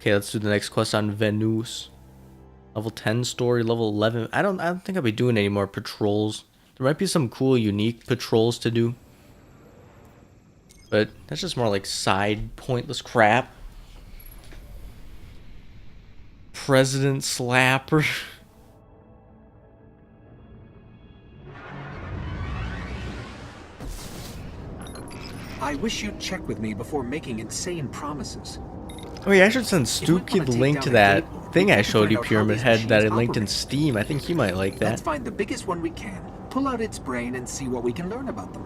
Okay, let's do the next quest on Venus. Level 10 story, level 11. I don't think I'll be doing any more patrols. There might be some cool, unique patrols to do. But that's just more like side, pointless crap. President Slapper. I wish you'd check with me before making insane promises. Oh yeah, I should send Stuki the link to that thing I showed you, Pyramid Head, that I linked in Steam. I think he might like that. Let's find the biggest one we can, pull out its brain, and see what we can learn about them.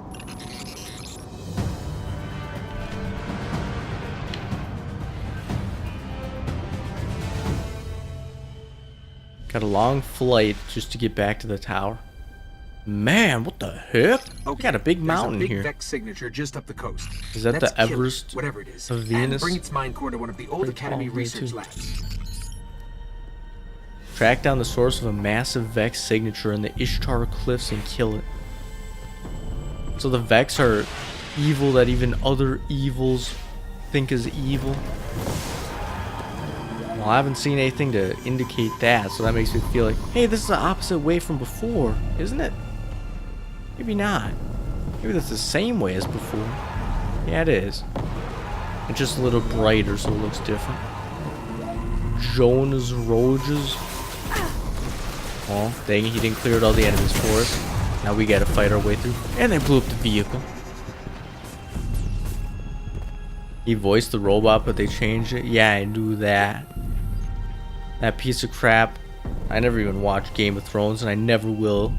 Got a long flight just to get back to the tower. Man, what the heck? We got a big mountain There's a big here. Vex signature just up the coast. Is that Let's the kill it, Everest whatever it is, of and Venus? bring its mind core to one of the old Pretty Academy tall, research too. labs. Track down the source of a massive Vex signature in the Ishtar Cliffs and kill it. So the Vex are evil that even other evils think is evil. Well, I haven't seen anything to indicate that, so that makes me feel like, hey, this is the opposite way from before, isn't it? Maybe not. Maybe that's the same way as before. Yeah, it is. It's just a little brighter, so it looks different. Jonas Roges. Oh, dang it, he didn't clear out all the enemies for us. Now we gotta fight our way through. And they blew up the vehicle. He voiced the robot, but they changed it. Yeah, I knew that. That piece of crap. I never even watched Game of Thrones, and I never will.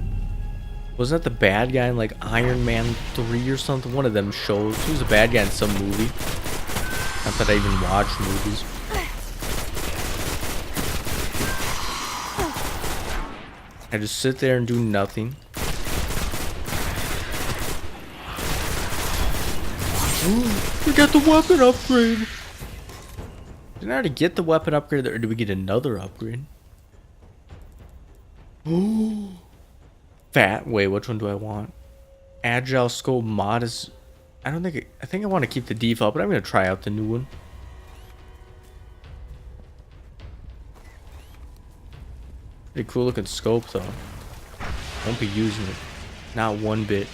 Wasn't that the bad guy in like Iron Man 3 or something? One of them shows. He was a bad guy in some movie. Not that I even watch movies. I just sit there and do nothing. Ooh, we got the weapon upgrade. Didn't I already get the weapon upgrade, or did we get another upgrade? Ooh. Fat. Wait, which one do I want? Agile scope mod is. I don't think. I think I want to keep the default, but I'm gonna try out the new one. Pretty cool looking scope though. Won't be using it. Not one bit.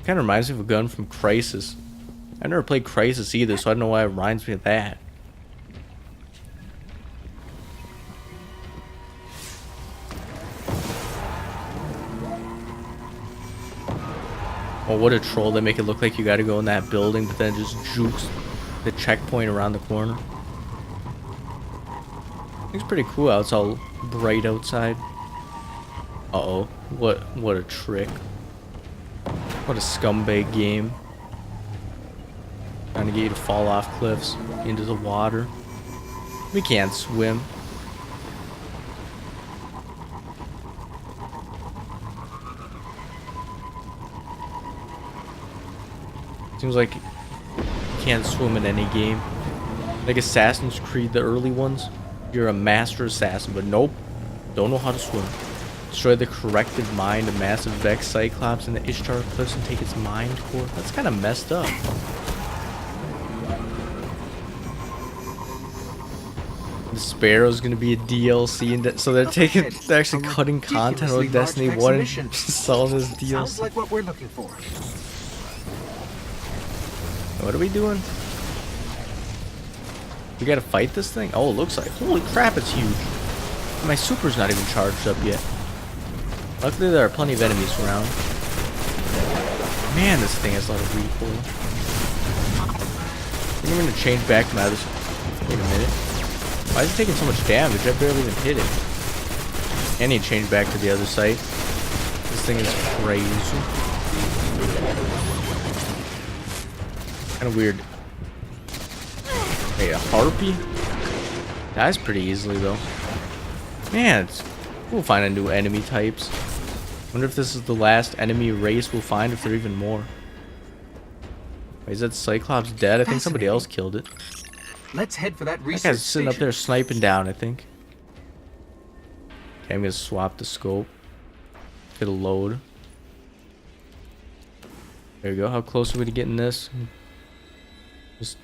Kind of reminds me of a gun from Crysis. I never played Crysis either, so I don't know why it reminds me of that. Oh, what a troll. They make it look like you gotta go in that building, but then it just jukes the checkpoint around the corner. It's pretty cool how it's all bright outside. Uh-oh. What a trick. What a scumbag game. Trying to get you to fall off cliffs into the water. We can't swim. Seems like you can't swim in any game. Like Assassin's Creed, the early ones. You're a master assassin, but nope. Don't know how to swim. Destroy the corrective mind of massive Vex Cyclops in the Ishtar Cliffs and take its mind core. That's kind of messed up. The Sparrow's gonna be a DLC, and so they're actually cutting content out of Destiny 1 and selling this DLC. Sounds like what we're looking for. What are we doing? We gotta fight this thing? Oh, it looks like. Holy crap, it's huge. My super's not even charged up yet. Luckily, there are plenty of enemies around. Man, this thing has a lot of recoil. I think I'm gonna change back to my other. Wait a minute. Why is it taking so much damage? I barely even hit it. I need to change back to the other site. This thing is crazy. Kind of weird. Wait, a harpy? Dies pretty easily though. Man, we'll find a new enemy types. Wonder if this is the last enemy race we'll find, if there are even more. Wait, is that Cyclops dead? I think somebody else killed it. Let's head for that That research guy's sitting up there sniping down, I think. Okay, I'm gonna swap the scope. It'll load. There we go. How close are we to getting this?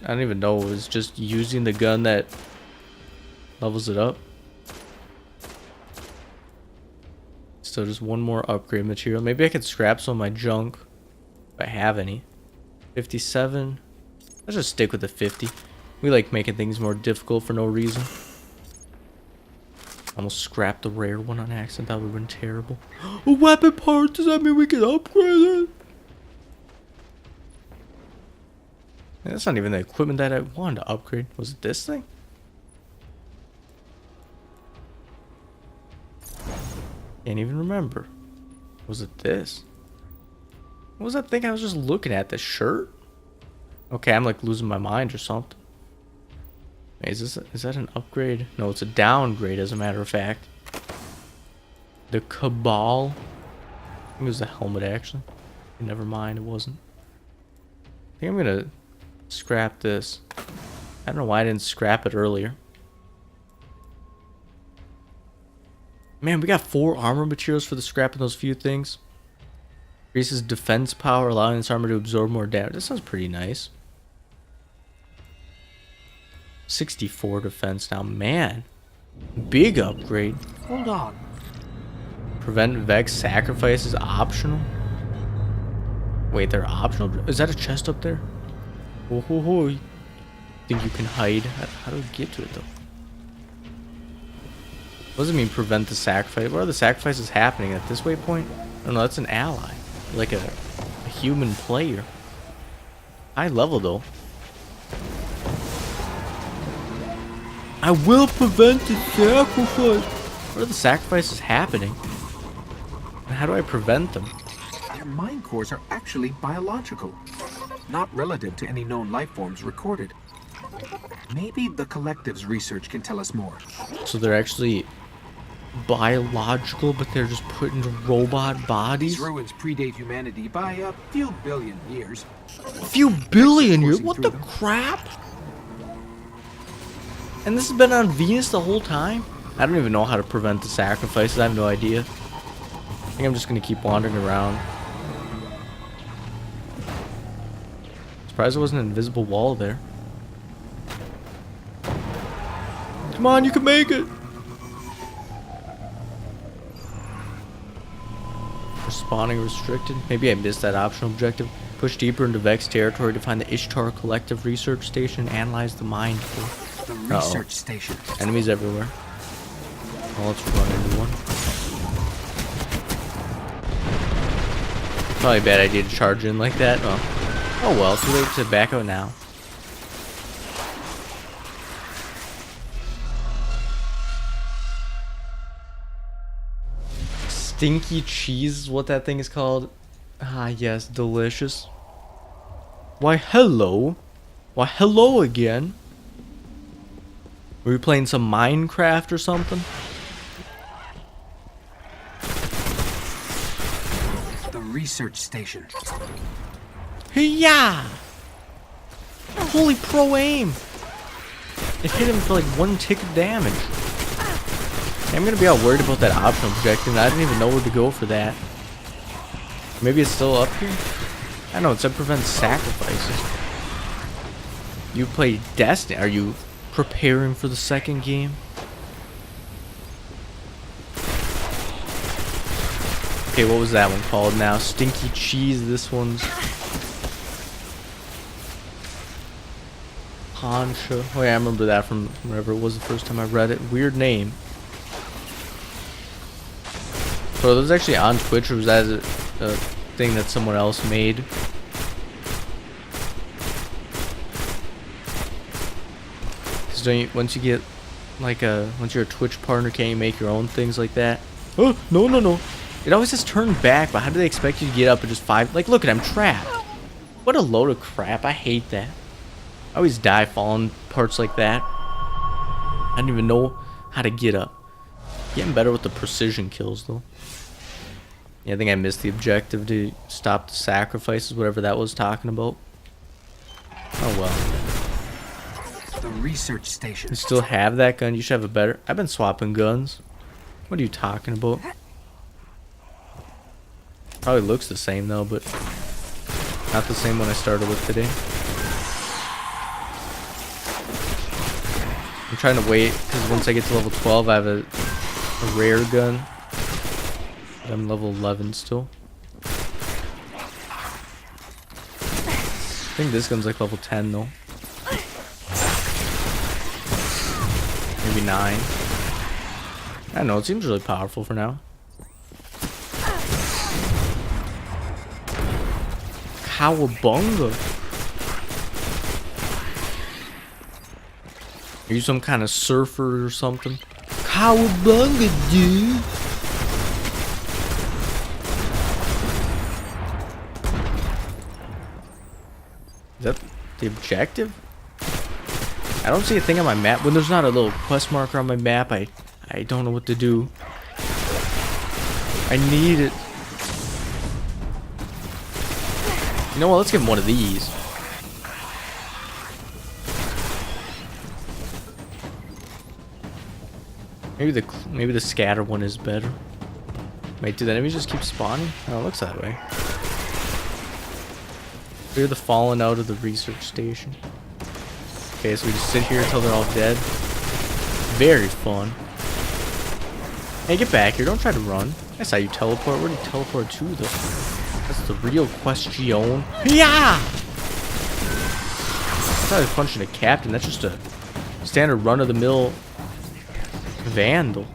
I don't even know. It's just using the gun that Levels it up. Still just one more upgrade material. Maybe I could scrap some of my junk if I have any. 57. Let's just stick with the 50. We like making things more difficult for no reason. Almost scrapped the rare one on accident. That would have been terrible. A weapon part? Does that mean we can upgrade it? That's not even the equipment that I wanted to upgrade. Was it this thing? Can't even remember. Was it this? What was that thing I was just looking at? The shirt? Okay, I'm like losing my mind or something. Wait, is that an upgrade? No, it's a downgrade as a matter of fact. The Cabal. I think it was the helmet actually. Never mind, it wasn't. I think I'm gonna scrap this. I don't know why I didn't scrap it earlier. Man, we got 4 armor materials for the scrapping those few things. Increases defense power, allowing this armor to absorb more damage. That sounds pretty nice. 64 defense now. Man, big upgrade. Hold on. Prevent Vex sacrifice is optional. Wait, they're optional? Is that a chest up there? Oh, ho, ho. Think you can hide? How do we get to it though? What does it mean prevent the sacrifice? What are the sacrifices happening at this waypoint? Oh no, that's an ally. Like a human player. High level though. I will prevent the sacrifice. What are the sacrifices happening? And how do I prevent them? Their mind cores are actually biological, not relative to any known life forms recorded. Maybe the Collective's research can tell us more. So they're actually biological, but they're just put into robot bodies? These ruins predate humanity by a few billion years. A few billion years? What the crap? And this has been on Venus the whole time? I don't even know how to prevent the sacrifices. I have no idea. I think I'm just gonna keep wandering around. Surprised there wasn't an invisible wall there. Come on, you can make it! Respawning restricted. Maybe I missed that optional objective. Push deeper into Vex territory to find the Ishtar Collective Research Station and analyze the mind core. The research station. Enemies everywhere. Well, let's run into one. Probably a bad idea to charge in like that. Oh well, too late to back out now. Stinky cheese is what that thing is called. Ah, yes, delicious. Why, hello. Why, hello again. Were we playing some Minecraft or something? The research station. Hey-ya! Holy pro aim! It hit him for like 1 tick of damage. I'm gonna be all worried about that optional objective, and I didn't even know where to go for that. Maybe it's still up here? I don't know, it said prevent sacrifices. You play Destiny. Are you preparing for the second game? Okay, what was that one called now? Stinky cheese, this one's Hansha. Oh yeah, I remember that from wherever it was the first time I read it. Weird name. So it was actually on Twitch, or was that a thing that someone else made? Because once you get like once you're a Twitch partner, can't you make your own things like that? Oh, no, no, no. It always says turn back, but how do they expect you to get up and just like, look at, I'm trapped. What a load of crap. I hate that. I always die falling parts like that. I don't even know how to get up. Getting better with the precision kills, though. Yeah, I think I missed the objective to stop the sacrifices, whatever that was talking about. Oh, well. The research station. You still have that gun? You should have a better... I've been swapping guns. What are you talking about? Probably looks the same, though, but... not the same one I started with today. I'm trying to wait because once I get to level 12, I have a rare gun. I'm level 11 still. I think this gun's like level 10 though. Maybe 9. I don't know, it seems really powerful for now. Cowabunga. Are you some kind of surfer or something? Cowabunga, dude. Is that the objective? I don't see a thing on my map. When there's not a little quest marker on my map, I don't know what to do. I need it. You know what? Let's give him one of these. Maybe the scatter one is better. Wait, do the enemies just keep spawning? Oh, it looks that way. Clear the fallen out of the research station. Okay, so we just sit here until they're all dead. Very fun. Hey, get back here. Don't try to run. I saw you teleport. Where do you teleport to, though? That's the real question. Yeah! I thought I was punching a captain. That's just a standard run-of-the-mill vandal.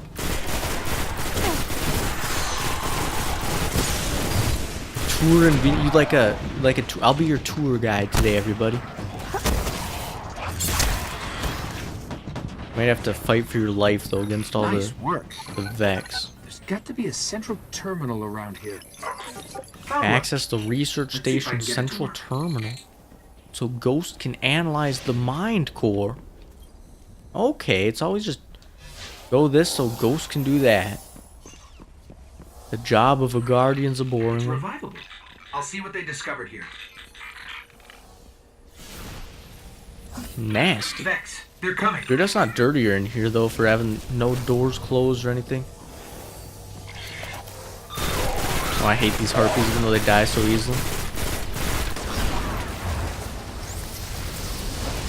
Tour and you like a I'll be your tour guide today, everybody. Might have to fight for your life though against all the Vex. There's got to be a central terminal around here. Access the research station central terminal, so Ghost can analyze the mind core. Okay, it's always just go this so Ghost can do that. The job of a guardian's a boring one. Revivable. I'll see what they discovered here. Nasty. Vex, they're coming. Dude, that's not dirtier in here though for having no doors closed or anything. Oh, I hate these harpies even though they die so easily.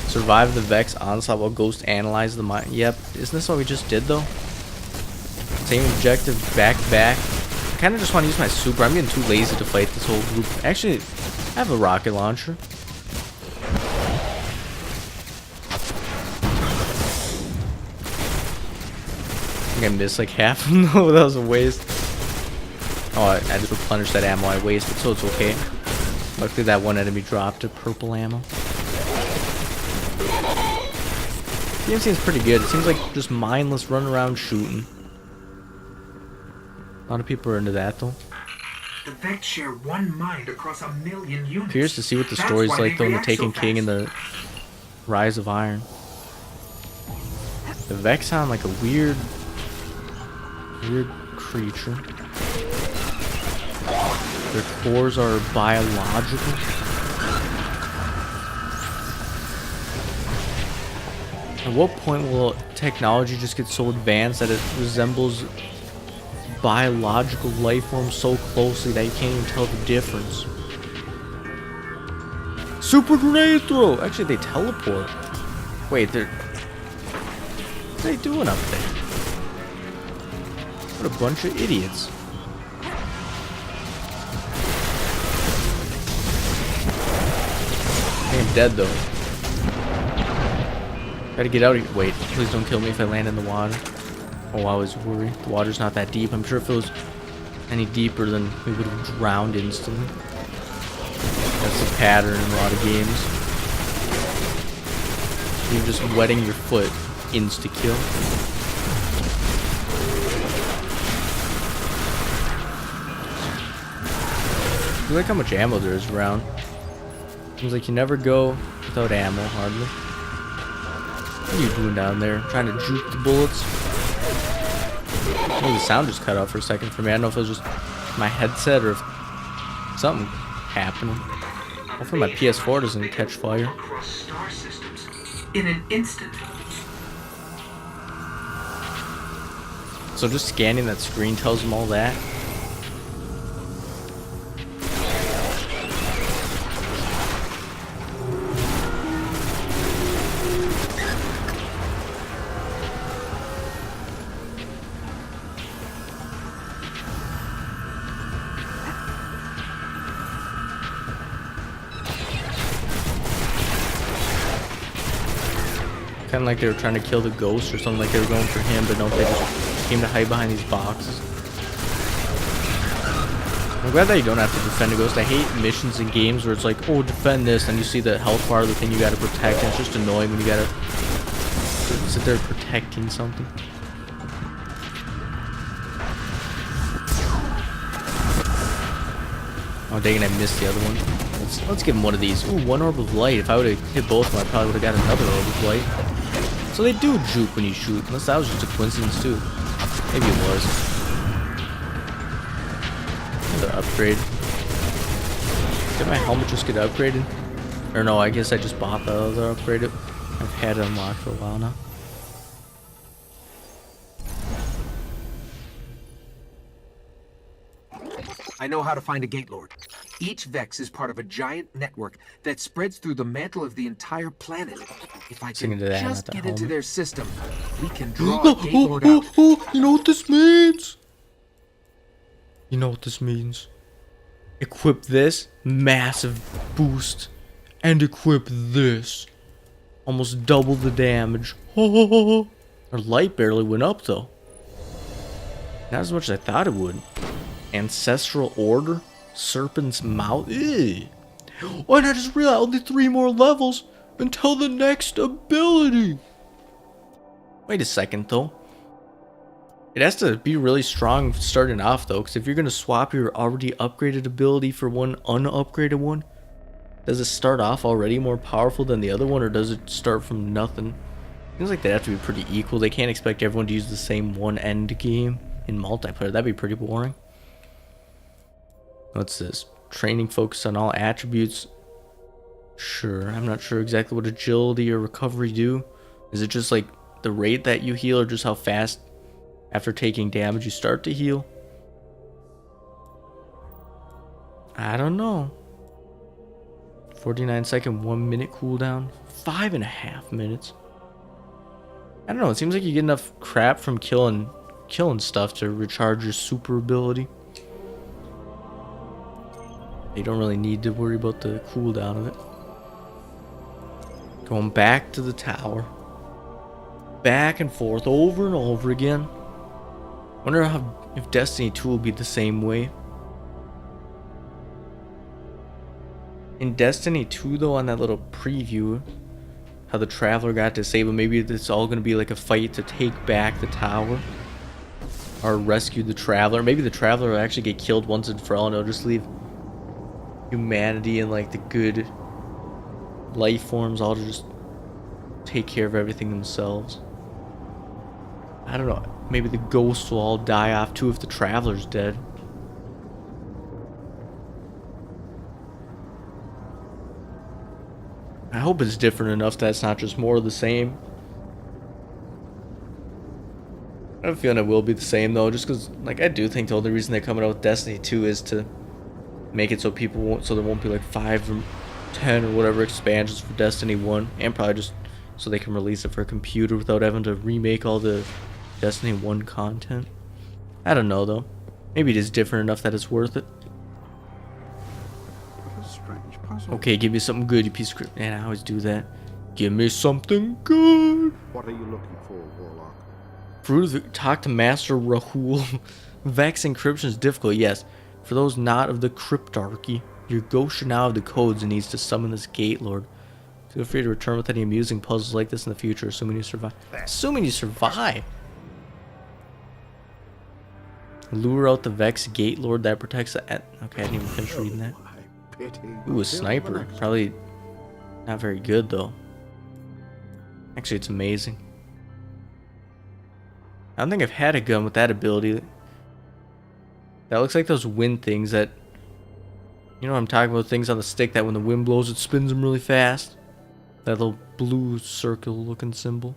Survive the Vex onslaught while Ghost analyze the mind. Yep, isn't this what we just did though? Same objective, back to back. I kind of just want to use my super. I'm getting too lazy to fight this whole group. Actually, I have a rocket launcher. I think I missed like half of them. No, that was a waste. Oh, I just replenished that ammo I wasted, so it's okay. Luckily that one enemy dropped a purple ammo. The game seems pretty good. It seems like just mindless run around shooting. A lot of people are into that though. The Vex share one mind across 1 million units. Curious to see what the story's like though in the Taken King and the Rise of Iron. The Vex sound like a weird creature. Their cores are biological. At what point will technology just get so advanced that it resembles biological life forms so closely that you can't even tell the difference? Super grenade throw! Actually, they teleport. Wait, what are they doing up there? What a bunch of idiots. I'm dead though. Gotta get out of here. Wait, please don't kill me if I land in the water. Oh, I was worried. The water's not that deep. I'm sure if it was any deeper, then we would have drowned instantly. That's a pattern in a lot of games. You're just wetting your foot. Insta-kill. I like how much ammo there is around. Seems like you never go without ammo, hardly. What are you doing down there? Trying to juke the bullets? Oh, the sound just cut out for a second for me. I don't know if it was just my headset or if something happened. Hopefully my PS4 doesn't catch fire. Across star systems in an instant. So just scanning that screen tells them all that? Kind of like they were trying to kill the ghost or something, like they were going for him, but no, they just came to hide behind these boxes. I'm glad that you don't have to defend a ghost. I hate missions in games where it's like, oh, defend this, and you see the health bar, the thing you gotta protect, and it's just annoying when you gotta sit there protecting something. Oh, dang it, I missed the other one. Let's give him one of these. Ooh, one orb of light. If I would have hit both of them, I probably would have got another orb of light. So they do juke when you shoot, unless that was just a coincidence too. Maybe it was. Another upgrade. Did my helmet just get upgraded? Or no, I guess I just bought the other upgrade. I've had it unlocked for a while now. I know how to find a Gate Lord. Each Vex is part of a giant network that spreads through the mantle of the entire planet. If I can just get into their system, we can draw a Gate Lord out. You know what this means? You know what this means? Equip this, massive boost, and equip this. Almost double the damage. Our light barely went up though. Not as much as I thought it would. Ancestral Order? Serpent's Mouth? Ew. Oh, and I just realized only 3 more levels until the next ability. Wait a second though. It has to be really strong starting off though, because if you're going to swap your already upgraded ability for one unupgraded one, does it start off already more powerful than the other one, or does it start from nothing? Seems like they have to be pretty equal. They can't expect everyone to use the same one end game in multiplayer. That'd be pretty boring. What's this? Training focus on all attributes. Sure, I'm not sure exactly what agility or recovery do. Is it just like the rate that you heal, or just how fast after taking damage you start to heal? I don't know. 49-second, 1 minute cooldown. 5.5 minutes. I don't know, it seems like you get enough crap from killing stuff to recharge your super ability. You don't really need to worry about the cooldown of it. Going back to the tower. Back and forth over and over again. Wonder if Destiny 2 will be the same way. In Destiny 2 though, on that little preview, how the Traveler got disabled, maybe it's all going to be like a fight to take back the tower. Or rescue the Traveler. Maybe the Traveler will actually get killed once and for all, and it'll just leave humanity and like the good life forms all to just take care of everything themselves. I don't know. Maybe the ghosts will all die off too if the Traveler's dead. I hope it's different enough that it's not just more of the same. I have a feeling it will be the same though, just because like I do think the only reason they're coming out with Destiny 2 is to make it so people won't, so there won't be like 5 or 10 or whatever expansions for Destiny 1, and probably just so they can release it for a computer without having to remake all the Destiny 1 content. I don't know though. Maybe it is different enough that it's worth it. What a strange puzzle. Okay, give me something good, you piece of crap. Man, I always do that. Give me something good. What are you looking for, Warlock? Talk to Master Rahul. Vex encryption is difficult, yes. For those not of the Cryptarchy, your ghost should now have the codes and needs to summon this Gate Lord. Feel free to return with any amusing puzzles like this in the future, assuming you survive. Assuming you survive! Lure out the Vex Gate Lord that protects the... Okay, I didn't even finish reading that. Ooh, a sniper. Probably not very good, though. Actually, it's amazing. I don't think I've had a gun with that ability. That looks like those wind things that... You know what I'm talking about? Things on the stick that when the wind blows, it spins them really fast. That little blue circle looking symbol.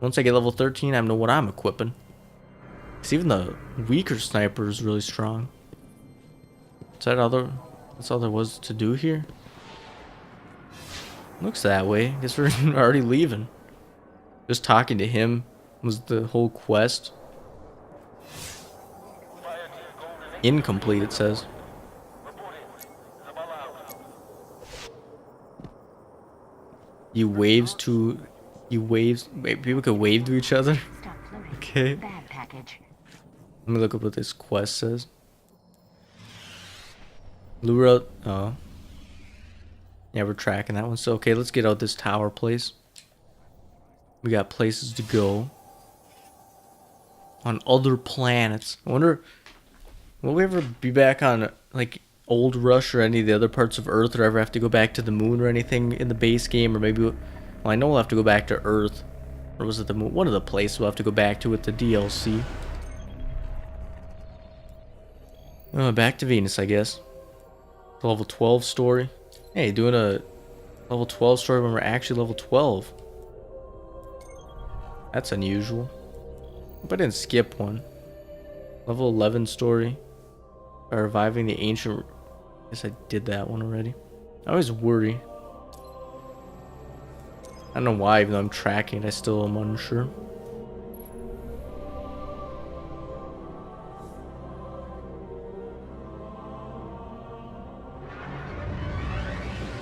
Once I get level 13, I know what I'm equipping. Because even the weaker sniper is really strong. Is that that's all there was to do here? Looks that way. Guess we're already leaving. Just talking to him was the whole quest. Incomplete, it says. You waves to You waves. Wait, people could wave to each other. Okay. Let me look up what this quest says. Lure out. Oh. Yeah, we're tracking that one. So okay, let's get out this tower place. We got places to go. On other planets. I wonder, will we ever be back on like Old Rush or any of the other parts of Earth, or ever have to go back to the moon or anything in the base game? Or maybe, well, I know we'll have to go back to Earth. Or was it the moon? One of the places we'll have to go back to with the DLC. Back to Venus, I guess. The level 12 story. Hey, doing a level 12 story when we're actually level 12. That's unusual. Hope I didn't skip one. Level 11 story. By reviving the ancient... I guess I did that one already. I always worry. I don't know why, even though I'm tracking, I still am unsure.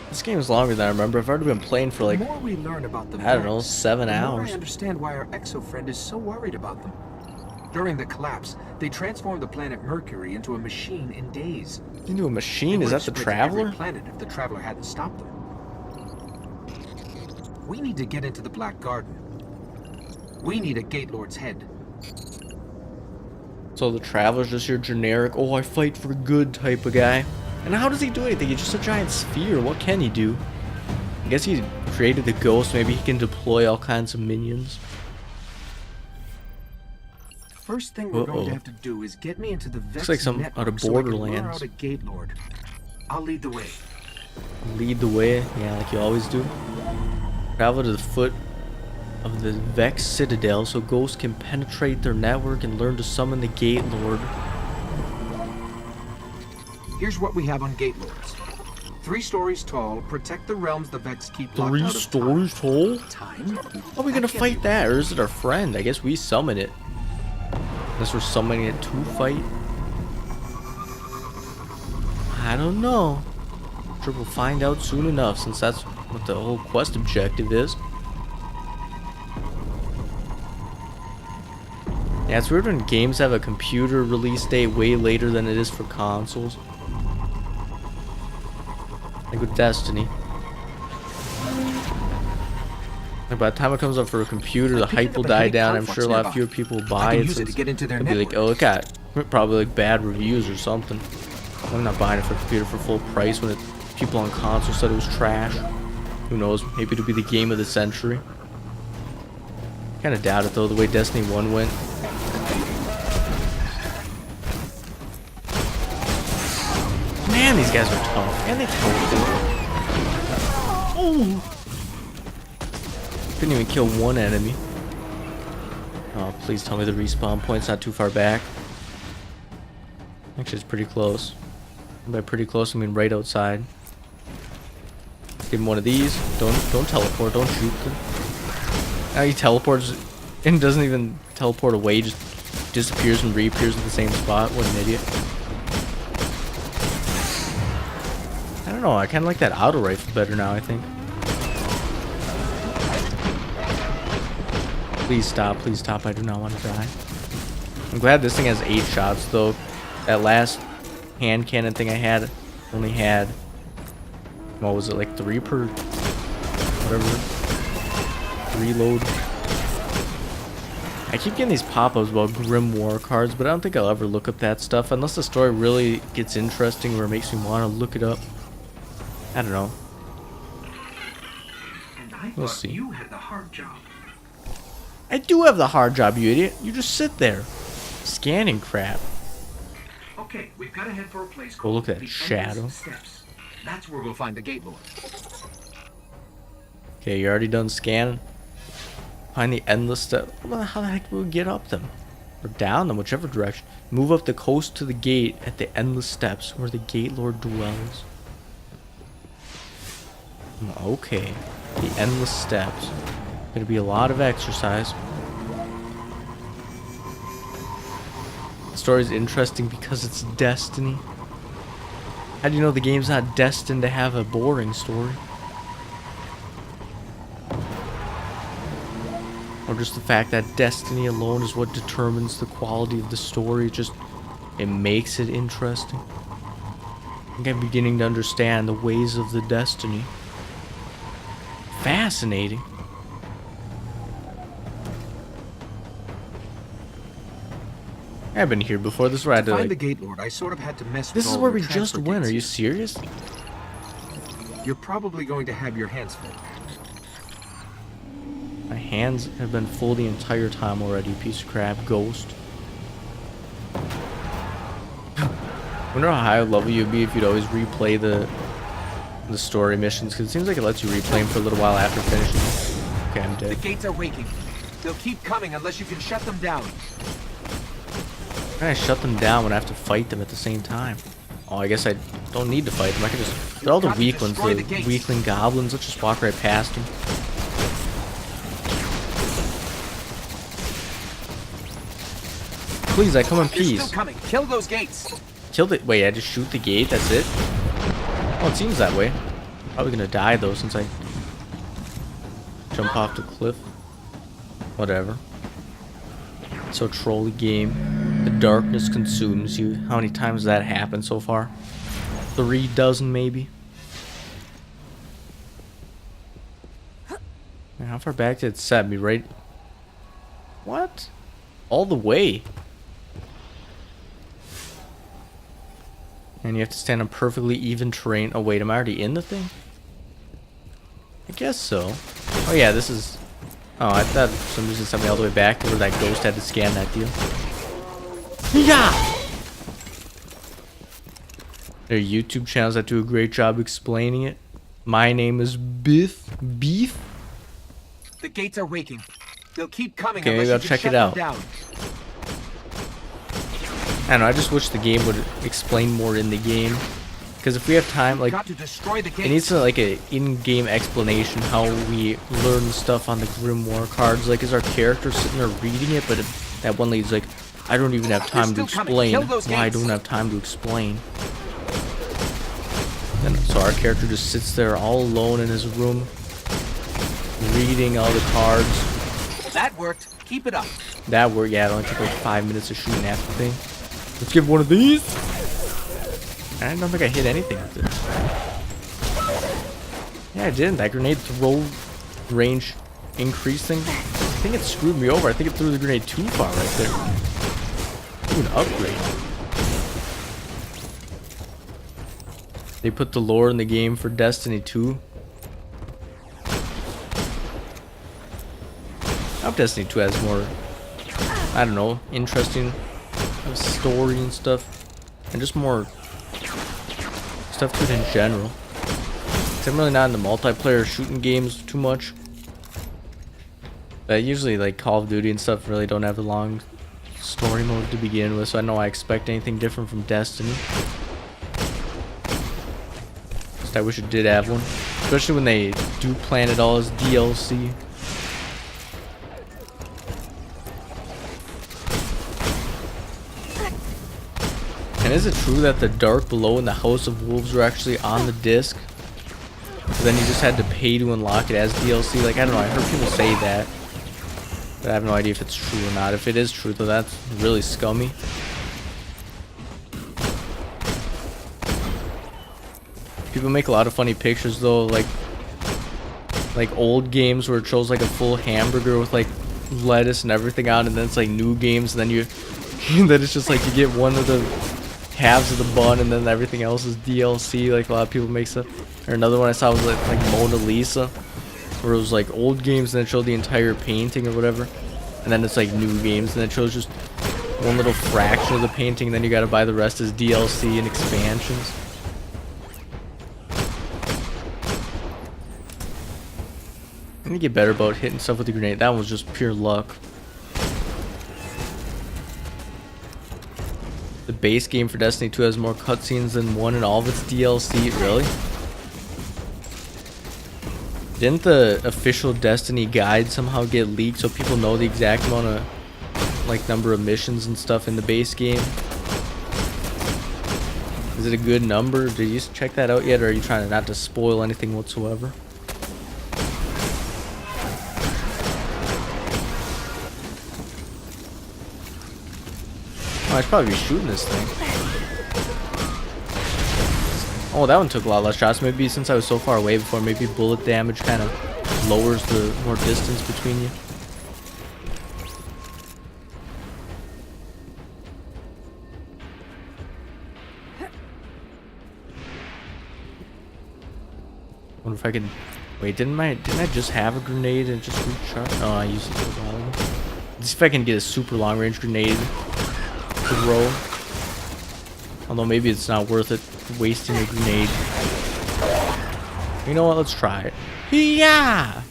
This game is longer than I remember. I've already been playing for like, the more we learn about the I don't know, Vex, 7 the more hours. I understand why our exo-friend is so worried about them. During the collapse, they transformed the planet Mercury into a machine in days. Into a machine? Is that the Traveler? Planet if the Traveler hadn't stopped them. We need to get into the Black Garden. We need a Gate Lord's head. So the Traveler's just your generic, oh, I fight for good type of guy. And how does he do anything? He's just a giant sphere. What can he do? I guess he created the ghost. Maybe he can deploy all kinds of minions. First thing we're going to have to do is get me into the Vex Looks like some network out of so I can lure Borderlands. out a Gate Lord. I'll lead the way. Lead the way, yeah, like you always do. Travel to the foot of the Vex Citadel so ghosts can penetrate their network and learn to summon the Gate Lord. Here's what we have on Gate Lords. 3 stories tall, protect the realms the Vex keep locked 3 out of stories tall? time. How are we gonna fight that? Or is it our friend? I guess we summon it. Unless we're summoning it to fight. I don't know. I'm sure we'll find out soon enough, since that's what the whole quest objective is. Yeah, it's weird when games have a computer release date way later than it is for consoles. Like with Destiny. Like by the time it comes up for a computer, the hype will die down. I'm sure a lot fewer people will buy it. So it'll be like, oh, it got probably like bad reviews or something. I'm not buying it for a computer for full price when people on console said it was trash. Who knows? Maybe it'll be the game of the century. Kind of doubt it though, the way Destiny 1 went. Man, these guys are tough. And they teleport. Oh! Couldn't even kill one enemy. Oh, please tell me the respawn point's not too far back. Actually, it's pretty close. And by pretty close, I mean right outside. Give him one of these. Don't teleport. Don't shoot them. Now he teleports and doesn't even teleport away. Just disappears and reappears at the same spot. What an idiot. I don't know. I kind of like that auto rifle better now, I think. Please stop. Please stop. I do not want to die. I'm glad this thing has 8 shots, though. That last hand cannon thing I had only had, what was it, like 3 per, whatever, reload. I keep getting these pop-ups about Grimoire cards, but I don't think I'll ever look up that stuff unless the story really gets interesting or makes me want to look it up. I don't know. We'll see. You had the hard job. I do have the hard job, you idiot. You just sit there, scanning crap. Okay, we've got to head for a place Oh, called look at that the shadow. Endless Steps. That's where we'll find the Gate Lord. Okay, you already done scanning? Find the endless step. Well, how the heck will we get up them? Or down them, whichever direction. Move up the coast to the gate at the endless steps where the Gate Lord dwells. Okay, the endless steps. Gonna be a lot of exercise. The story's interesting because it's Destiny. How do you know the game's not destined to have a boring story? or just the fact that destiny alone is what determines the quality of the story. It makes it interesting. I think I'm beginning to understand the ways of the destiny. Fascinating. I've been here before. This is where I had to find the like... Gate Lord, I sort of had to mess with This is all where the we just transfer went. gates. Are you serious? You're probably going to have your hands full. My hands have been full the entire time already, piece of crap, ghost. I wonder how high level you'd be if you'd always replay the story missions, because it seems like it lets you replay them for a little while after finishing. Okay, I'm The dead. gates are waking. They'll keep coming unless you can shut them down. How can I shut them down when I have to fight them at the same time? Oh, I guess I don't need to fight them. I can just... They're all the weak ones, the weakling goblins. Let's just walk right past them. Please, I come in They're still peace. coming. Kill those gates. Kill the... Wait, I just shoot the gate? That's it? Oh, it seems that way. Probably gonna die, though, since I... jump off the cliff. Whatever. So trolly game. The darkness consumes you. How many times has that happened so far? 3 dozen, maybe? Man, how far back did it set me, right? What? All the way. And you have to stand on perfectly even terrain. Oh wait, am I already in the thing? I guess so. Oh yeah, this is... Oh, I thought for some reason sent me all the way back to where that ghost had to scan that deal. Yeah! There are YouTube channels that do a great job explaining it. My name is Beef. The gates are waking. They'll keep coming Okay, maybe unless I'll you can check shut it out. them down. I don't know, I just wish the game would explain more in the game. Because if we have time, like, Got to destroy the it gates. needs to, like, a in-game explanation how we learn stuff on the Grimoire cards. Like, is our character sitting there reading it, but that one lady's like, I don't even have time to still coming. explain Kill those why I gates. don't have time to explain. And so our character just sits there all alone in his room, reading all the cards. That worked. Keep it up. That worked, yeah, it only took like 5 minutes of shooting at the thing. Let's give one of these. I don't think I hit anything with it. Yeah, I didn't. That grenade throw range increasing. I think it screwed me over. I think it threw the grenade too far right there. Ooh, an upgrade. They put the lore in the game for Destiny 2. I hope Destiny 2 has more, I don't know, interesting story and stuff. And just more stuff to it in general. 'Cause I'm really not into multiplayer shooting games too much. But usually like Call of Duty and stuff really don't have a long story mode to begin with, so I know I expect anything different from Destiny. Just I wish it did have one. Especially when they do plan it all as DLC. And is it true that the Dark Below and the House of Wolves were actually on the disc? Then you just had to pay to unlock it as DLC? Like, I don't know, I heard people say that. But I have no idea if it's true or not. If it is true, though, that's really scummy. People make a lot of funny pictures, though, like old games where it shows like a full hamburger with like lettuce and everything on, and then it's like new games, and then you then it's just like you get one of the halves of the bun and then everything else is DLC. Like a lot of people make stuff. Or another one I saw was like Mona Lisa, where it was like old games and then it showed the entire painting or whatever, and then it's like new games and then it shows just one little fraction of the painting, and then you gotta buy the rest as DLC and expansions. I need to get better about hitting stuff with the grenade. That one was just pure luck. The base game for Destiny 2 has more cutscenes than 1 in all of its DLC. Really? Didn't the official Destiny guide somehow get leaked so people know the exact amount of, like, number of missions and stuff in the base game? Is it a good number? Did you check that out yet, or are you trying not to spoil anything whatsoever? I should probably be shooting this thing. Oh, that one took a lot less shots. Maybe since I was so far away before, maybe bullet damage kind of lowers the more distance between you. Wonder if I could. Wait, didn't I just have a grenade and just recharge? Oh, I used it a while ago. Let's see if I can get a super long range grenade to throw. Although maybe it's not worth it wasting a grenade. You know what? Let's try it. Yeah!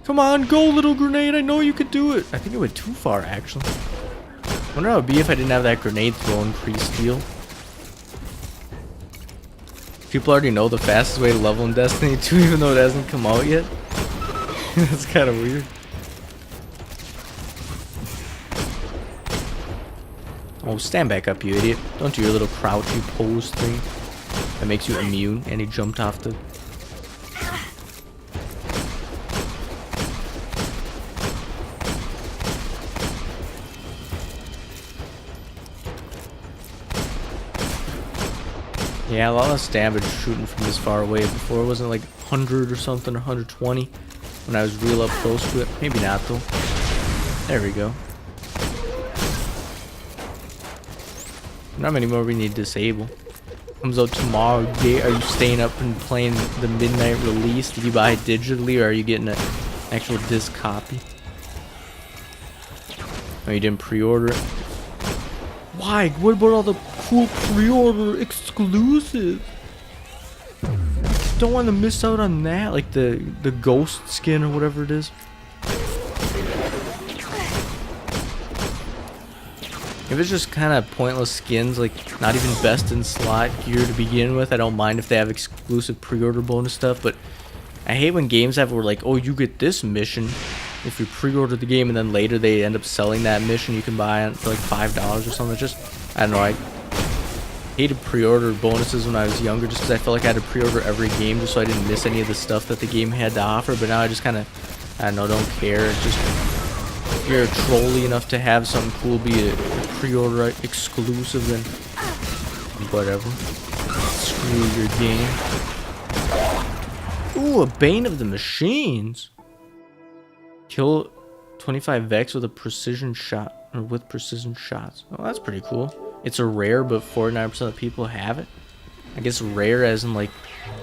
Come on, go, little grenade. I know you could do it. I think it went too far, actually. I wonder how it would be if I didn't have that grenade throw increased steal. People already know the fastest way to level in Destiny 2, even though it hasn't come out yet. That's kind of weird. Oh, stand back up, you idiot. Don't do your little crouchy pose thing. That makes you immune. And he jumped off the... Yeah, a lot less damage shooting from this far away. Before it wasn't like 100 or something, or 120 when I was real up close to it. Maybe not though. There we go. Not many more we need to disable. Comes out tomorrow. Are you staying up and playing the midnight release? Did you buy it digitally, or are you getting an actual disc copy? Oh, you didn't pre-order it? Why? What about all the cool pre-order exclusives? Don't want to miss out on that, like the ghost skin or whatever it is. If it's just kind of pointless skins, like not even best in slot gear to begin with, I don't mind if they have exclusive pre-order bonus stuff, but I hate when games have where like, oh, you get this mission if you pre-order the game, and then later they end up selling that mission you can buy it for like $5 or something. It's just, I don't know, I hated pre-order bonuses when I was younger just because I felt like I had to pre-order every game just so I didn't miss any of the stuff that the game had to offer, but now I just kind of, I don't know, don't care. It's just, if you're trolly enough to have something cool be a pre-order exclusive, then whatever. Screw your game. Ooh, a Bane of the Machines. Kill 25 Vex with a precision shot, or with precision shots. Oh, that's pretty cool. It's a rare, but 49% of people have it. I guess rare as in like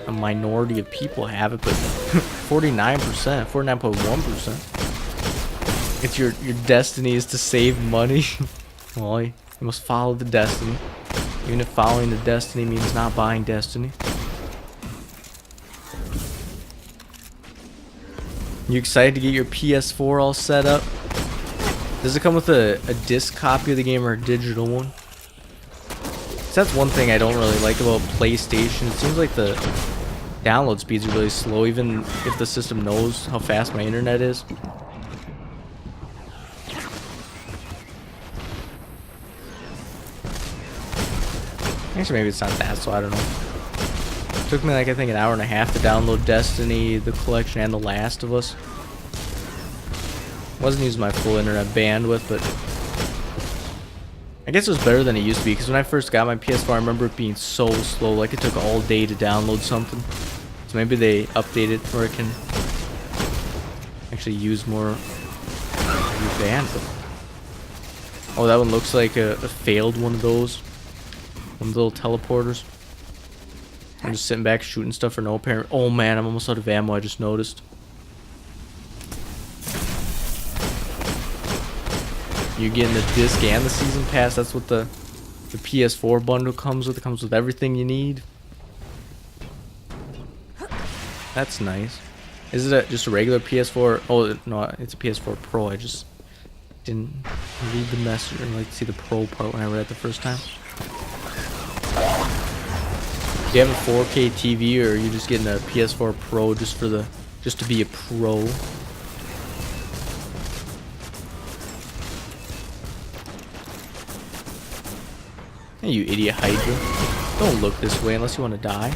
a minority of people have it, but 49%, 49.1%. It's your destiny is to save money. Well, you must follow the destiny. Even if following the destiny means not buying Destiny. You excited to get your PS4 all set up? Does it come with a disc copy of the game or a digital one? So that's one thing I don't really like about PlayStation. It seems like the download speeds are really slow, even if the system knows how fast my internet is. Actually, maybe it's not that slow, I don't know. It took me like, I think, an hour and a half to download Destiny, the collection, and The Last of Us. Wasn't using my full internet bandwidth, but I guess it was better than it used to be, because when I first got my PS4, I remember it being so slow, like it took all day to download something. So maybe they updated it where it can actually use more of your bandwidth. Oh, that one looks like a failed one of those. One of the little teleporters. I'm just sitting back shooting stuff for no apparent. Oh man, I'm almost out of ammo, I just noticed. You're getting the disc and the season pass. That's what the PS4 bundle comes with. It comes with everything you need. That's nice. Is it just a regular PS4? Oh no, it's a PS4 Pro. I just didn't read the message or like see the Pro part when I read it the first time. Do you have a 4K TV, or are you just getting a PS4 Pro just to be a pro? Hey, you idiot Hydra. Don't look this way unless you want to die.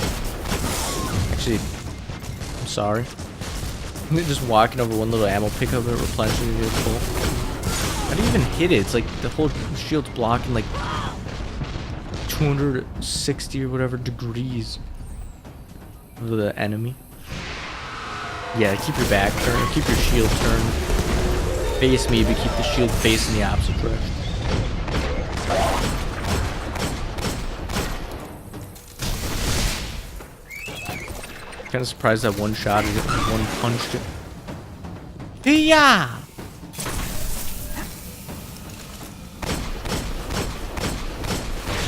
Actually, I'm sorry. Just walking over one little ammo pickup and replenishing it full. How do you even hit it? It's like the whole shield's blocking like 260 or whatever degrees of the enemy. Yeah, keep your back turned, keep your shield turned. Face me, but keep the shield facing the opposite direction. Kind of surprised that one shot it, one punched it. Yeah.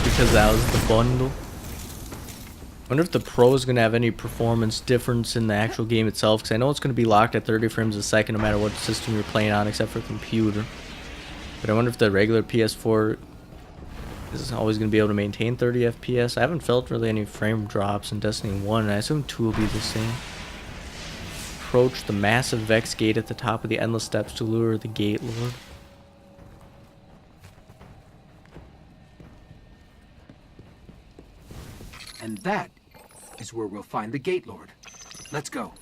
Because that was the bundle. Wonder if the Pro is gonna have any performance difference in the actual game itself, because I know it's gonna be locked at 30 frames a second no matter what system you're playing on, except for computer. But I wonder if the regular PS4 is always gonna be able to maintain 30 FPS. I haven't felt really any frame drops in Destiny 1, and I assume 2 will be the same. Approach the massive Vex gate at the top of the endless steps to lure the Gate Lord. And that is where we'll find the Gate Lord. Let's go.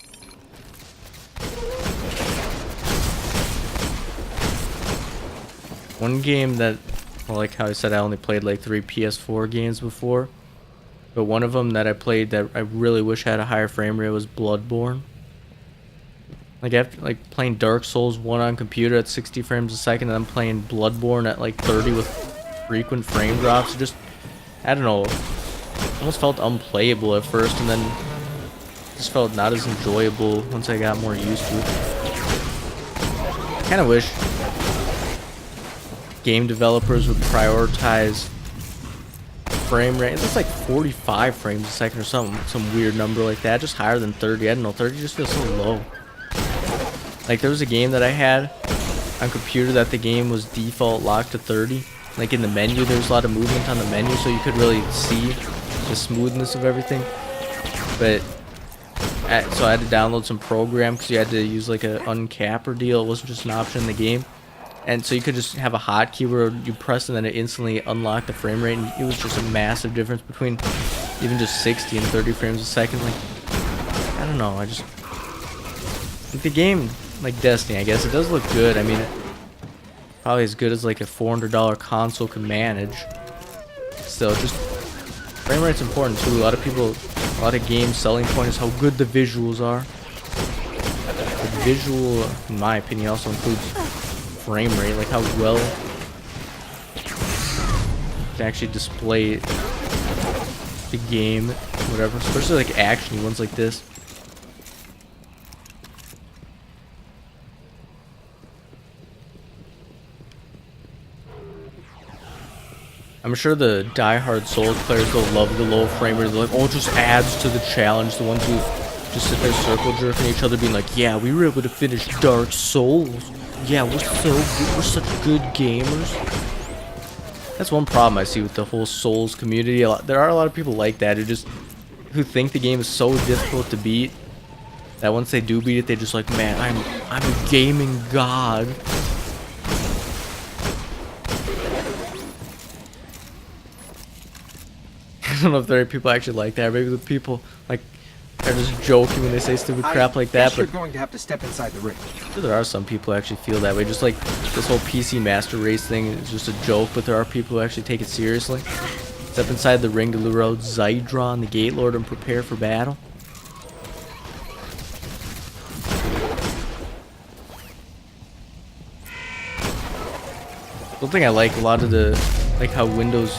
One game that, well, like how I said, I only played like 3 PS4 games before, but one of them that I played that I really wish had a higher frame rate was Bloodborne. Like after like playing Dark Souls 1 on computer at 60 frames a second, and then playing Bloodborne at like 30 with frequent frame drops, just, I don't know, almost felt unplayable at first, and then just felt not as enjoyable once I got more used to it. Kind of wish game developers would prioritize frame rate. It's like 45 frames a second or something, some weird number like that, just higher than 30. I don't know, 30 just feels so low. Like there was a game that I had on computer that the game was default locked to 30. Like in the menu, there was a lot of movement on the menu, so you could really see the smoothness of everything. But so I had to download some program because you had to use like a uncapper deal. It wasn't just an option in the game. And so you could just have a hotkey where you press and then it instantly unlocked the frame rate, and it was just a massive difference between even just 60 and 30 frames a second. Like, I don't know, I just, like the game, like Destiny, I guess, it does look good. I mean, probably as good as like a $400 console can manage. Still, just frame rate's important too. A lot of games' selling point is how good the visuals are. The visual, in my opinion, also includes frame rate, like how well to actually display the game, whatever, especially like actiony ones like this. I'm sure the die-hard Souls players will love the low frame rate. They're like, oh, it just adds to the challenge. The ones who just sit there circle jerking each other, being like, yeah, we were able to finish Dark Souls. Yeah, we're so good. We're such good gamers. That's one problem I see with the whole Souls community. There are a lot of people like that who think the game is so difficult to beat that once they do beat it, they're just like, man, I'm a gaming god. I don't know if there are people actually like that. Maybe the people like are just joking when they say stupid crap like that. But But you're going to have to step inside the ring. I'm sure there are some people who actually feel that way. Just like this whole PC Master Race thing is just a joke, but there are people who actually take it seriously. Step inside the ring to lure out Zydron, the Gate Lord, and prepare for battle. One thing I like a lot of like how Windows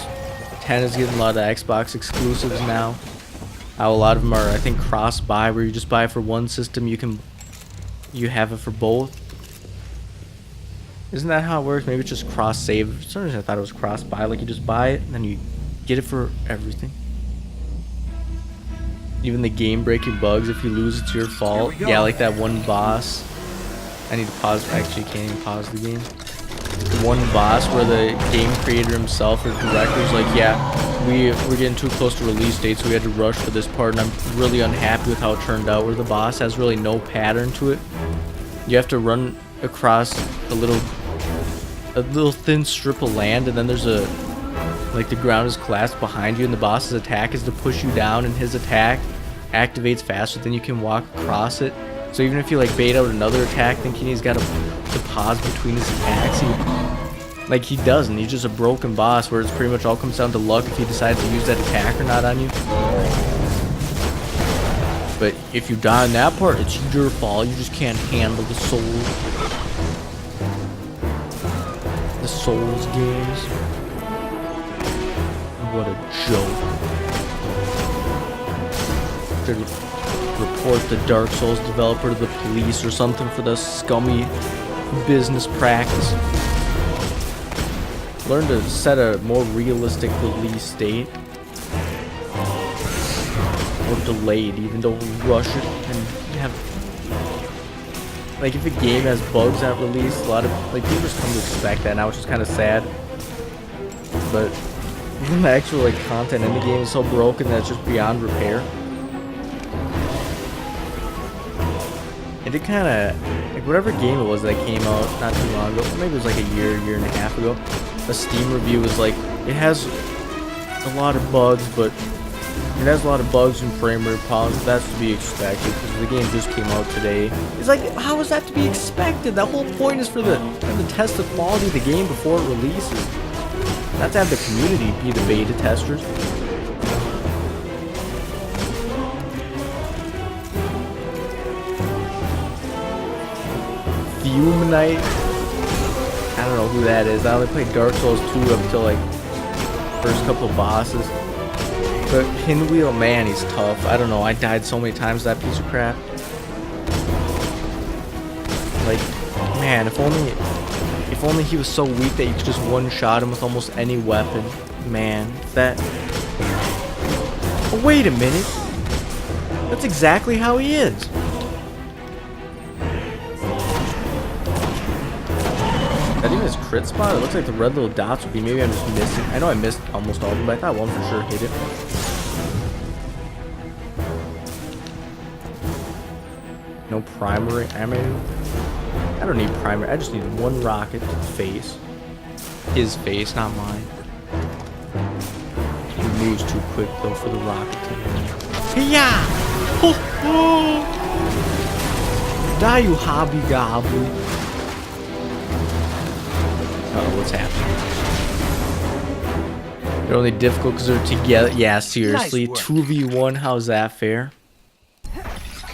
10 is getting a lot of Xbox exclusives now. How a lot of them are, I think, cross-buy, where you just buy it for one system, you have it for both. Isn't that how it works? Maybe it's just cross-save. For some reason I thought it was cross-buy, like you just buy it and then you get it for everything. Even the game-breaking bugs, if you lose, it's your fault. Yeah, like that one boss. I need to pause. Actually, can't even pause the game. One boss where the game creator himself or director's like, yeah, we're getting too close to release date, so we had to rush for this part, and I'm really unhappy with how it turned out, where the boss has really no pattern to it. You have to run across a little thin strip of land, and then there's like the ground is collapsed behind you, and the boss's attack is to push you down, and his attack activates faster than you can walk across it. So even if you like bait out another attack thinking he's got to pause between his attacks, he doesn't. He's just a broken boss where it's pretty much all comes down to luck if he decides to use that attack or not on you. But if you die in that part, it's your fault. You just can't handle the Souls games. What a joke. Should report the Dark Souls developer to the police or something for the scummy business practice. Learn to set a more realistic release date. Or delayed, even don't rush it and have... Like, if a game has bugs at release, a lot of, like, people just come to expect that now, which is kind of sad. But even the actual, like, content in the game is so broken that it's just beyond repair. It did kind of, like, whatever game it was that came out not too long ago, maybe it was like a year and a half ago, a Steam review was like, it has a lot of bugs, but it has a lot of bugs and frame rate problems. That's to be expected because the game just came out today. It's like, how is that to be expected? The whole point is for the test the quality of the game before it releases. Not to have the community be the beta testers. Fume Knight. I don't know who that is. I only played Dark Souls 2 up until like first couple of bosses. But Pinwheel, man, he's tough. I don't know. I died so many times to that piece of crap. Like, man, if only he was so weak that you could just one-shot him with almost any weapon. Man, that... Oh, wait a minute. That's exactly how he is. That even his crit spot? It looks like the red little dots would be. Maybe I'm just missing. I know I missed almost all of them, but I thought one for sure hit it. No primary ammo. I don't need primary. I just need one rocket face. His face, not mine. He moves too quick though for the rocket to hit. Yeah! Oh, oh. Die, you hobby goblin. Oh, what's happening? They're only difficult because they're together. Yeah, seriously. Nice 2v1, how's that fair?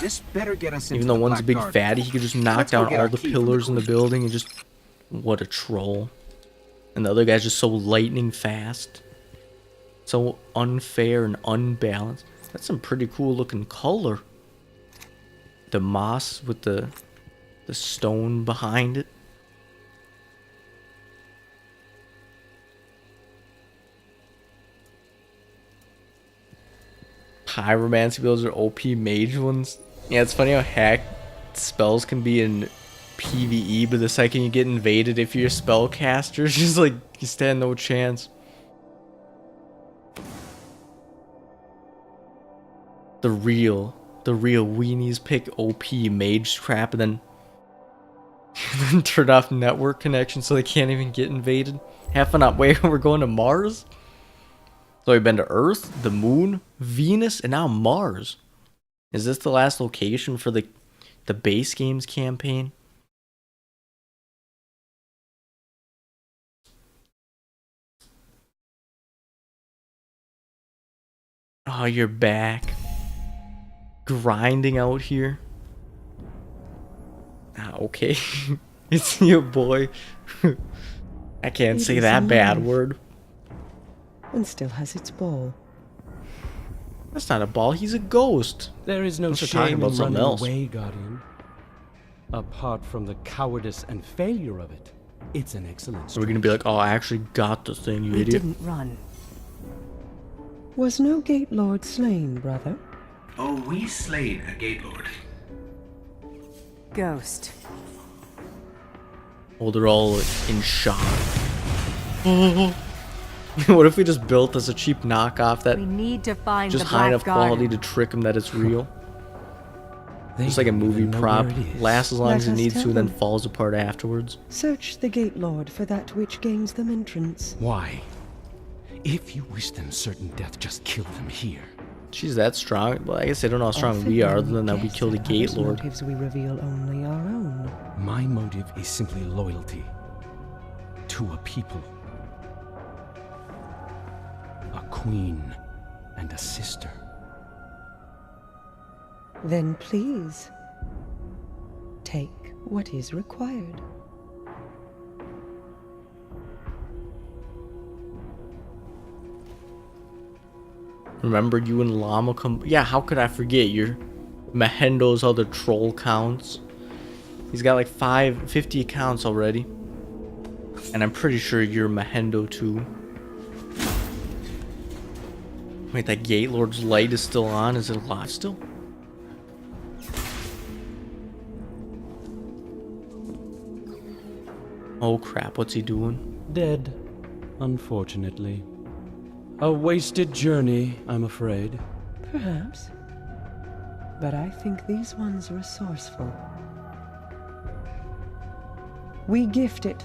This better get us even though one's a big fatty, he could just knock down all the pillars in the building and just... What a troll. And the other guy's just so lightning fast. So unfair and unbalanced. That's some pretty cool looking color. The moss with the stone behind it. Pyromancy builds are OP mage ones. Yeah, it's funny how hacked spells can be in PvE, but the second you get invaded, if you're a spellcaster, it's just like, you stand no chance. The real weenies pick OP mage crap and then turn off network connection so they can't even get invaded. Have fun up. Wait, we're going to Mars? So we've been to Earth, the Moon, Venus, and now Mars. Is this the last location for the base games campaign? Oh, you're back. Grinding out here. Ah, okay. It's your boy. I can't say that bad word. And still has its ball. That's not a ball, he's a ghost. There is no Unless shame in running else. away, Guardian. Apart from the cowardice and failure of it, it's an excellent So we're gonna be like, oh, I actually got the thing, you idiot. Didn't run. Was no Gate Lord slain, brother? Oh, we slayed a Gate Lord. Ghost. Oh, they're all in shock. What if we just built as a cheap knockoff that we need to find just the high enough Black Garden. quality to trick them that it's real? Just like a movie prop, lasts as long as it needs to and then falls apart afterwards. Search the Gate Lord for that which gains them entrance. Why? If you wish them certain death, just kill them here. She's that strong? Well, I guess I don't know how strong we are, other than that we killed a Gate Lord. Motives we reveal only our own. My motive is simply loyalty to a people. A queen and a sister. Then please, take what is required. Remember you and Llama come... Yeah, how could I forget? Your Mahendo's other troll counts. He's got like 50 accounts already. And I'm pretty sure you're Mahendo too. Wait, that Gate Lord's light is still on? Is it alive still? Oh crap, what's he doing? Dead, unfortunately. A wasted journey, I'm afraid. Perhaps. But I think these ones resourceful. We gift it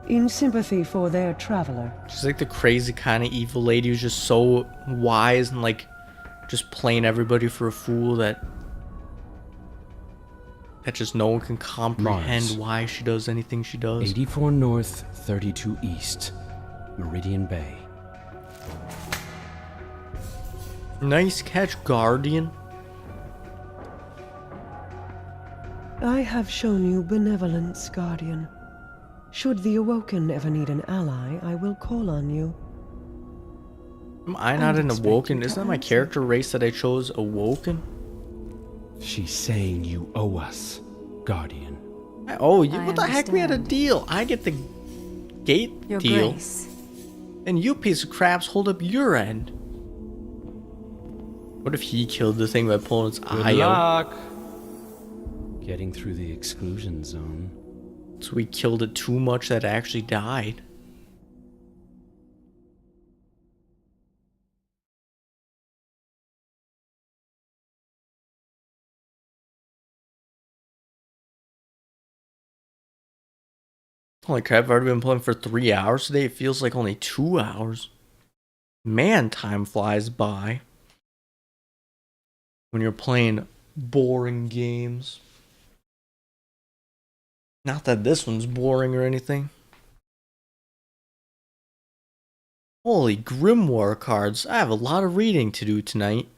in sympathy for their traveler. She's like the crazy kind of evil lady who's just so wise and like just playing everybody for a fool that just no one can comprehend Mars. why she does anything she does. 84 North, 32 East, Meridian Bay. Nice catch, Guardian. I have shown you benevolence, Guardian. Should the Awoken ever need an ally, I will call on you. Am I not an expect Awoken? you to Isn't that my answer. character race that I chose, Awoken? She's saying you owe us, Guardian. Oh, you, I what the heck? We had a understand. deal. I get the gate Your deal. Grace. And you piece of craps hold up your end. What if he killed the thing by pulling its eye out? luck. Getting through the exclusion zone. So we killed it too much that it actually died. Holy crap, I've already been playing for 3 hours today. It feels like only 2 hours. Man, time flies by when you're playing boring games. Not that this one's boring or anything. Holy Grimoire cards. I have a lot of reading to do tonight.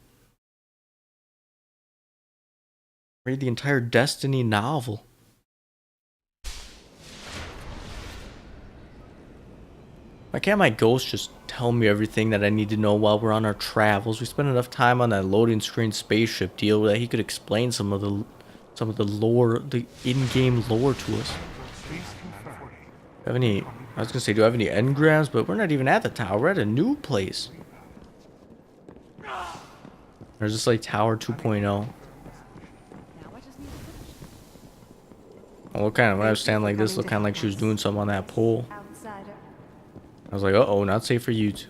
Read the entire Destiny novel. Why can't my ghost just tell me everything that I need to know while we're on our travels? We spent enough time on that loading screen spaceship deal that he could explain some of the lore, the in-game lore to us. Do I have any? I was gonna say, do I have any engrams? But we're not even at the tower. We're at a new place. Or is this like Tower 2.0? Oh, what kind of? When I was standing like this, looked kind of like she was doing something on that pole. I was like, uh-oh, not safe for you two.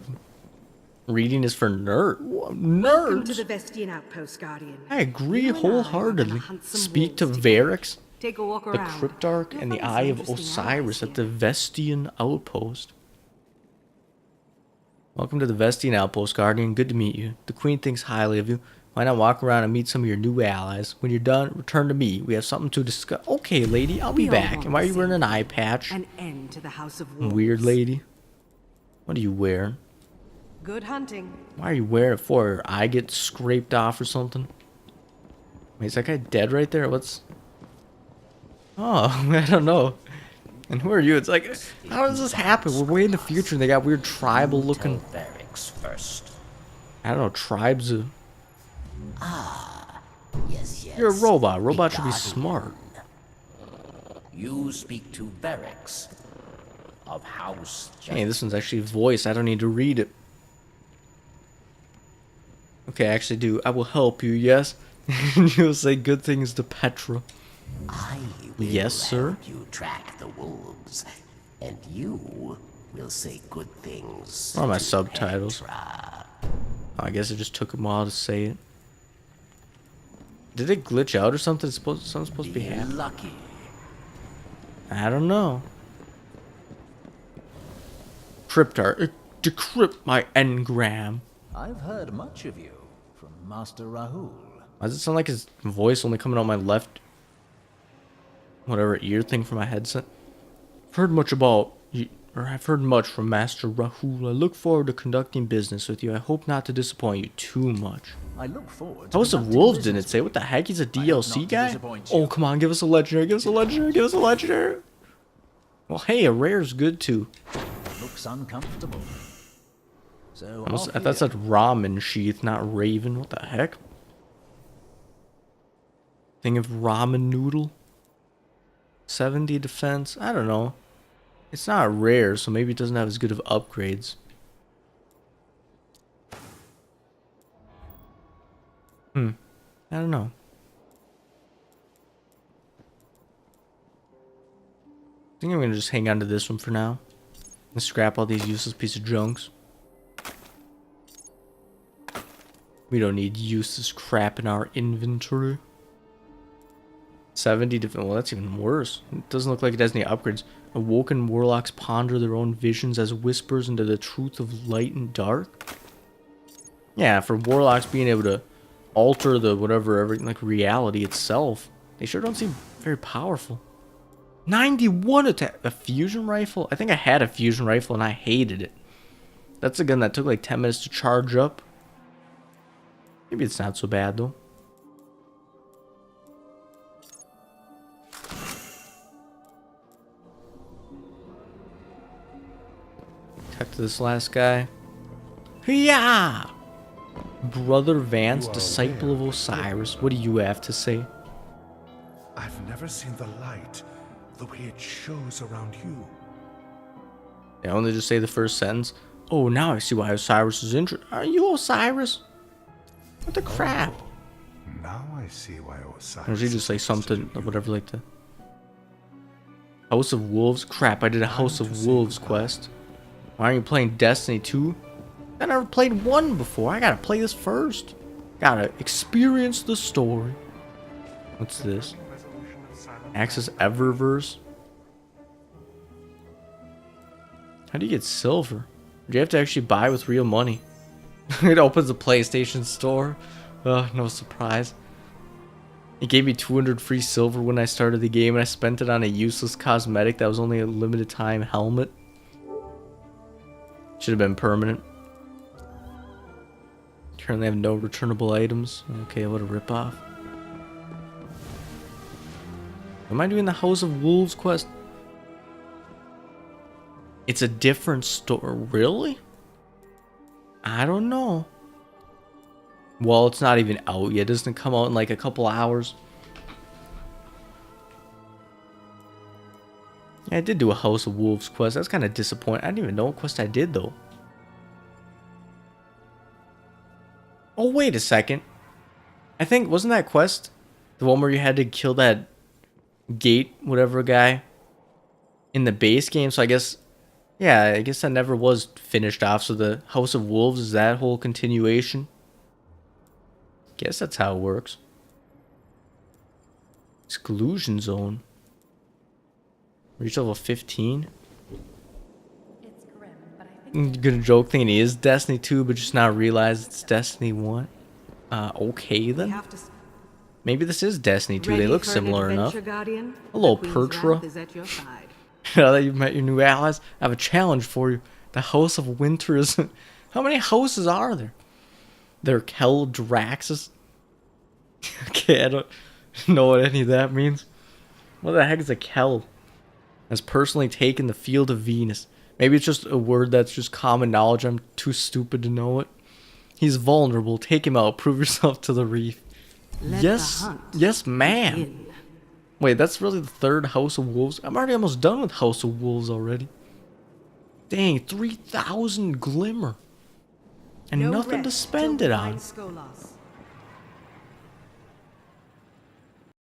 Reading is for Welcome to the nerds. Vestian Outpost, Guardian. I agree You and I are wholeheartedly. gonna hunt some Speak to wolves together. Varix, Take a walk the around. Cryptarch, You'll and the find some Eye of interesting Osiris allies at the here. Vestian Outpost. Welcome to the Vestian Outpost, Guardian. Good to meet you. The Queen thinks highly of you. Why not walk around and meet some of your new allies? When you're done, return to me. We have something to discuss. Okay, lady, I'll be We all back. want And why are the you wearing same an eye patch? An end to the House of Wolves. Weird lady. What are you wearing? Good hunting. Why are you wearing it for? Your eye get scraped off or something? Wait, is that guy dead right there? What's... Oh, I don't know. And who are you? It's like, how does this happen? We're way in the future and they got weird tribal looking... Barracks first. I don't know, tribes of... Yes, yes. You're a robot. Robot should be Guardian. smart. You speak to Barracks of House Hey, this one's actually voiced. I don't need to read it. Okay, I actually do. I will help you, yes? You'll say good things to Petra. I will Yes, sir. help you track the wolves, and you will say good things. Where are my to subtitles? Petra. I guess it just took a while to say it. Did it glitch out or something? Something's supposed to be Be happening. lucky. I don't know. Cryptar, decrypt my engram. I've heard much of you. Master Rahul. Why does it sound like his voice only coming out my left, whatever ear thing from my headset? I've heard much from Master Rahul. I look forward to conducting business with you. I hope not to disappoint you too much. I look forward to House of Wolves didn't say. What the heck? He's a DLC guy? Oh, come on. Give us a legendary. Give us a legendary. Give us a legendary. Well, hey, a rare's good too. Looks uncomfortable. So I thought that said ramen sheath, not raven. What the heck? Thing of ramen noodle. 70 defense. I don't know. It's not rare, so maybe it doesn't have as good of upgrades. I don't know. I think I'm gonna just hang on to this one for now. And scrap all these useless pieces of junks. We don't need useless crap in our inventory. 70 defense. Well, that's even worse. It doesn't look like it has any upgrades. Awoken warlocks ponder their own visions as whispers into the truth of light and dark. Yeah, for warlocks being able to alter the everything, like reality itself, they sure don't seem very powerful. 91 attack. A fusion rifle? I think I had a fusion rifle and I hated it. That's a gun that took like 10 minutes to charge up. Maybe it's not so bad though. Talk to this last guy. Yeah, Brother Vance, disciple of Osiris. What do you have to say? I've never seen the light the way it shows around you. I only just say the first sentence. Oh, now I see why Osiris is interested. Are you Osiris? What the crap? Now I see why Osiris. Or did you just say something or whatever like that? House of Wolves? Crap, I did a House of Wolves quest. Why aren't you playing Destiny 2? I never played 1 before. I gotta play this first. Gotta experience the story. What's this? Access Eververse? How do you get silver? Do you have to actually buy with real money? It opens the PlayStation store. No surprise. It gave me 200 free silver when I started the game, and I spent it on a useless cosmetic that was only a limited time helmet. Should have been permanent. Currently have no returnable items. Okay, what a ripoff. Am I doing the House of Wolves quest? It's a different store. Really? I don't know. Well, it's not even out yet. Doesn't it come out in like a couple hours? Yeah, I did do a House of Wolves quest. That's kind of disappointing. I didn't even know what quest I did though. Oh, wait a second. I think, wasn't that quest the one where you had to kill that gate, whatever guy, in the base game? So I guess, yeah, I guess that never was finished off. So the House of Wolves is that whole continuation? Guess that's how it works. Exclusion zone. Reach level 15. It's grim, but I think I'm gonna joke thinking he is Destiny 2, but just not realize it's Destiny 1. Okay then. Maybe this is Destiny 2. They look similar enough. Guardian? Hello, The Queen's Pertra. wrath is at your side. Now that you've met your new allies, I have a challenge for you. The House of Winter is... How many houses are there? There are Keldraxus. Okay, I don't know what any of that means. What the heck is a Kel? Has personally taken the field of Venus. Maybe it's just a word that's just common knowledge. I'm too stupid to know it. He's vulnerable. Take him out. Prove yourself to the reef. Yes, yes, ma'am. Wait, that's really the third House of Wolves? I'm already almost done with House of Wolves already. Dang, 3,000 glimmer. And No nothing to rest spend till it we on. find Skolas.